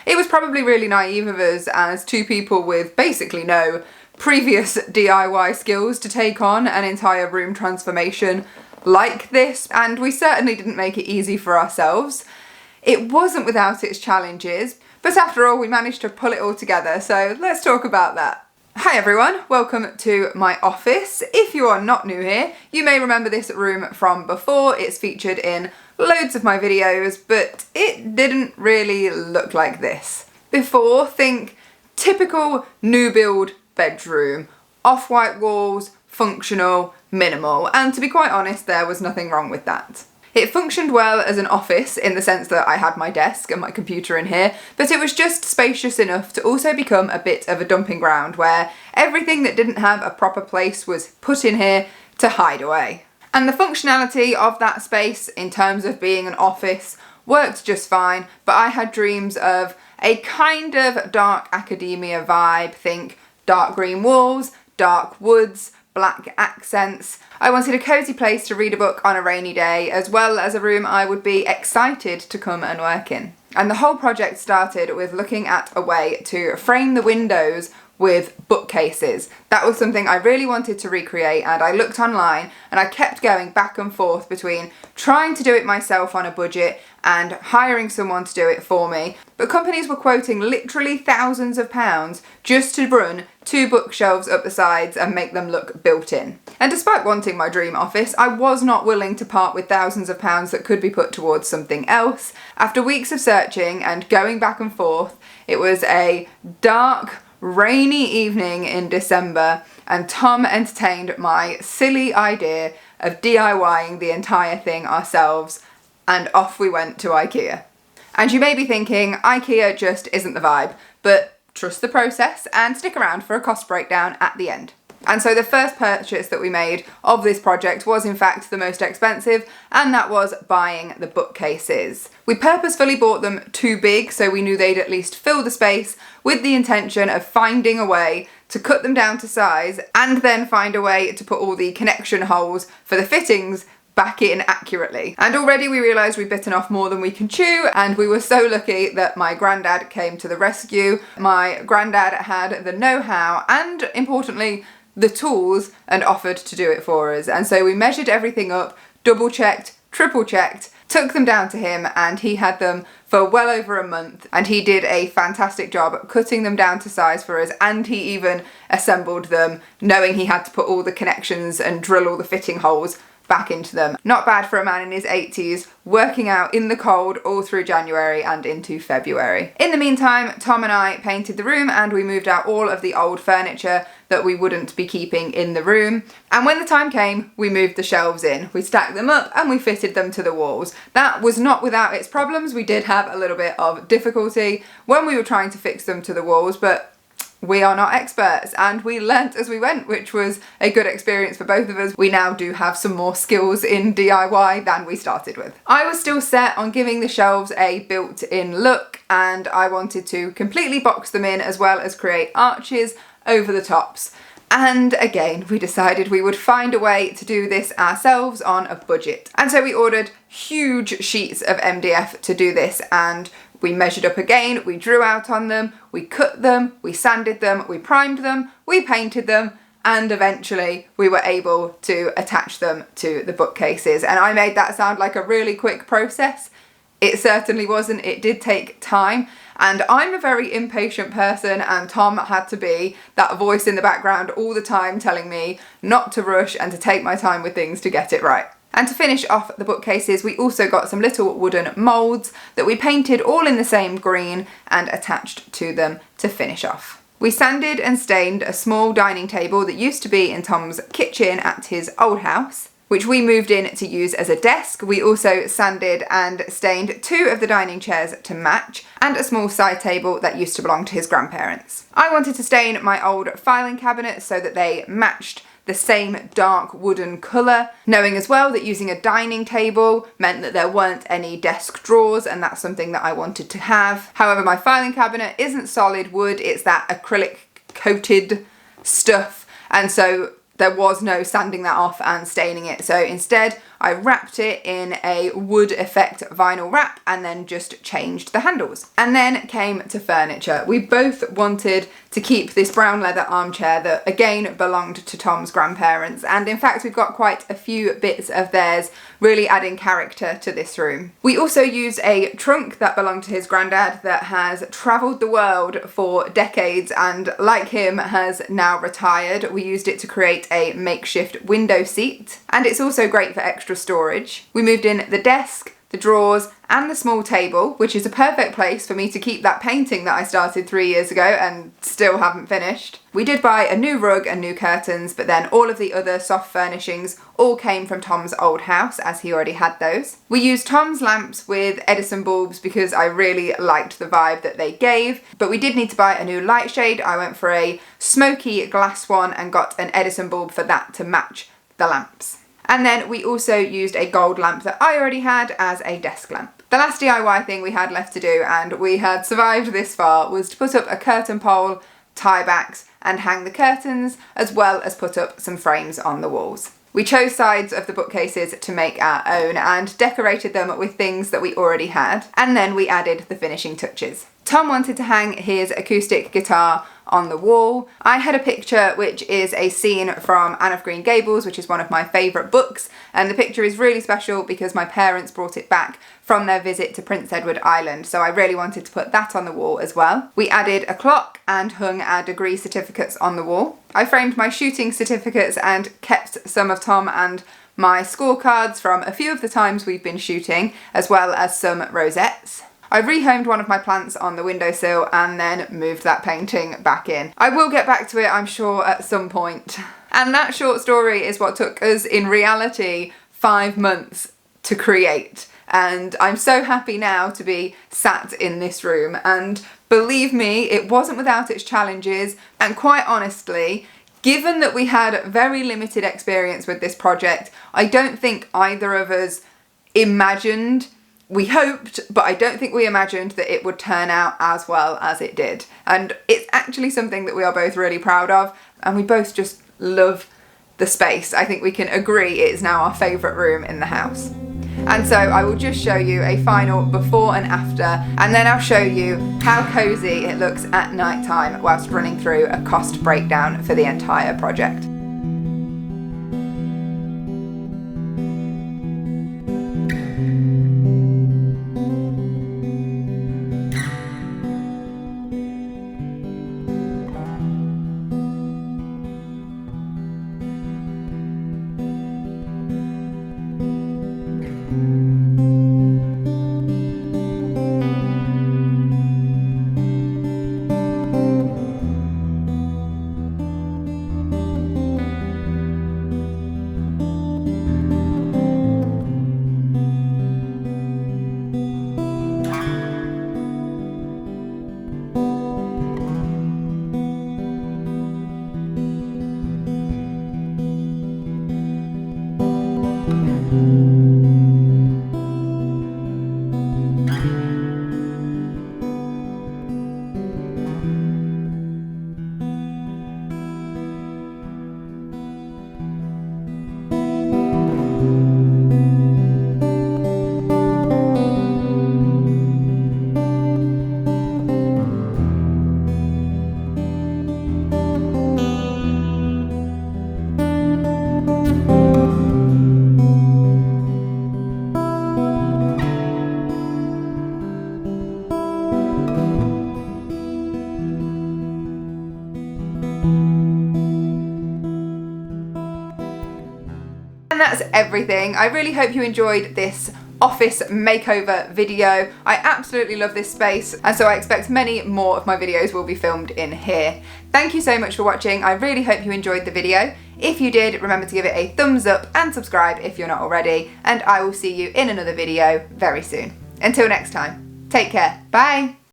It was probably really naive of us as two people with basically no previous DIY skills to take on an entire room transformation like this, and we certainly didn't make it easy for ourselves. It wasn't without its challenges, but after all we managed to pull it all together, so let's talk about that. Hi everyone, welcome to my office. If you are not new here, you may remember this room from before. It's featured in loads of my videos, but it didn't really look like this. Before, think typical new build bedroom, off-white walls, functional, minimal, and to be quite honest, there was nothing wrong with that. It functioned well as an office in the sense that I had my desk and my computer in here, but it was just spacious enough to also become a bit of a dumping ground where everything that didn't have a proper place was put in here to hide away. And the functionality of that space in terms of being an office worked just fine, but I had dreams of a kind of dark academia vibe, think dark green walls, dark woods, black accents. I wanted a cosy place to read a book on a rainy day, as well as a room I would be excited to come and work in. And the whole project started with looking at a way to frame the windows with bookcases. That was something I really wanted to recreate, and I looked online and I kept going back and forth between trying to do it myself on a budget and hiring someone to do it for me. But companies were quoting literally thousands of pounds just to run 2 bookshelves up the sides and make them look built in. And despite wanting my dream office, I was not willing to part with thousands of pounds that could be put towards something else. After weeks of searching and going back and forth, it was a dark, rainy evening in December, and Tom entertained my silly idea of DIYing the entire thing ourselves, and off we went to IKEA. And you may be thinking, IKEA just isn't the vibe, but trust the process and stick around for a cost breakdown at the end. And so the first purchase that we made of this project was in fact the most expensive, and that was buying the bookcases. We purposefully bought them too big so we knew they'd at least fill the space, with the intention of finding a way to cut them down to size and then find a way to put all the connection holes for the fittings back in accurately. And already we realised we'd bitten off more than we can chew, and we were so lucky that my granddad came to the rescue. My granddad had the know-how and, importantly, the tools, and offered to do it for us. And so we measured everything up, double checked, triple checked, took them down to him, and he had them for well over a month, and he did a fantastic job cutting them down to size for us, and he even assembled them knowing he had to put all the connections and drill all the fitting holes back into them. Not bad for a man in his 80s, working out in the cold all through January and into February. In the meantime, Tom and I painted the room and we moved out all of the old furniture that we wouldn't be keeping in the room. And when the time came, we moved the shelves in. We stacked them up and we fitted them to the walls. That was not without its problems. We did have a little bit of difficulty when we were trying to fix them to the walls, but we are not experts, and we learnt as we went, which was a good experience for both of us. We now do have some more skills in DIY than we started with. I was still set on giving the shelves a built-in look, and I wanted to completely box them in as well as create arches over the tops. And again, we decided we would find a way to do this ourselves on a budget. And so we ordered huge sheets of MDF to do this, and we measured up again, we drew out on them, we cut them, we sanded them, we primed them, we painted them, and eventually we were able to attach them to the bookcases. And I made that sound like a really quick process. It certainly wasn't. It did take time, and I'm a very impatient person, and Tom had to be that voice in the background all the time telling me not to rush and to take my time with things to get it right. And to finish off the bookcases, we also got some little wooden moulds that we painted all in the same green and attached to them to finish off. We sanded and stained a small dining table that used to be in Tom's kitchen at his old house, which we moved in to use as a desk. We also sanded and stained 2 of the dining chairs to match, and a small side table that used to belong to his grandparents. I wanted to stain my old filing cabinets so that they matched the same dark wooden colour, knowing as well that using a dining table meant that there weren't any desk drawers, and that's something that I wanted to have. However, my filing cabinet isn't solid wood, it's that acrylic coated stuff, and so there was no sanding that off and staining it. So instead I wrapped it in a wood effect vinyl wrap and then just changed the handles. And then came to furniture. We both wanted to keep this brown leather armchair that again belonged to Tom's grandparents, and in fact we've got quite a few bits of theirs, really adding character to this room. We also used a trunk that belonged to his granddad that has travelled the world for decades and, like him, has now retired. We used it to create a makeshift window seat, and it's also great for extra storage. We moved in the desk, the drawers and the small table, which is a perfect place for me to keep that painting that I started 3 years ago and still haven't finished. We did buy a new rug and new curtains, but then all of the other soft furnishings all came from Tom's old house, as he already had those. We used Tom's lamps with Edison bulbs because I really liked the vibe that they gave, but we did need to buy a new light shade. I went for a smoky glass one and got an Edison bulb for that to match the lamps. And then we also used a gold lamp that I already had as a desk lamp. The last DIY thing we had left to do, and we had survived this far, was to put up a curtain pole, tie backs and hang the curtains, as well as put up some frames on the walls. We chose sides of the bookcases to make our own and decorated them with things that we already had, and then we added the finishing touches. Tom wanted to hang his acoustic guitar on the wall. I had a picture which is a scene from Anne of Green Gables, which is one of my favourite books, and the picture is really special because my parents brought it back from their visit to Prince Edward Island, so I really wanted to put that on the wall as well. We added a clock and hung our degree certificates on the wall. I framed my shooting certificates and kept some of Tom and my scorecards from a few of the times we've been shooting, as well as some rosettes. I rehomed one of my plants on the windowsill and then moved that painting back in. I will get back to it, I'm sure, at some point. And that short story is what took us, in reality, 5 months to create. And I'm so happy now to be sat in this room. And believe me, it wasn't without its challenges. And quite honestly, given that we had very limited experience with this project, I don't think either of us imagined. We hoped, but I don't think we imagined that it would turn out as well as it did. And it's actually something that we are both really proud of, and we both just love the space. I think we can agree it is now our favourite room in the house. And so I will just show you a final before and after, and then I'll show you how cosy it looks at night time whilst running through a cost breakdown for the entire project. And that's everything. I really hope you enjoyed this office makeover video. I absolutely love this space, and so I expect many more of my videos will be filmed in here. Thank you so much for watching. I really hope you enjoyed the video. If you did, remember to give it a thumbs up and subscribe if you're not already, and I will see you in another video very soon. Until next time, take care. Bye.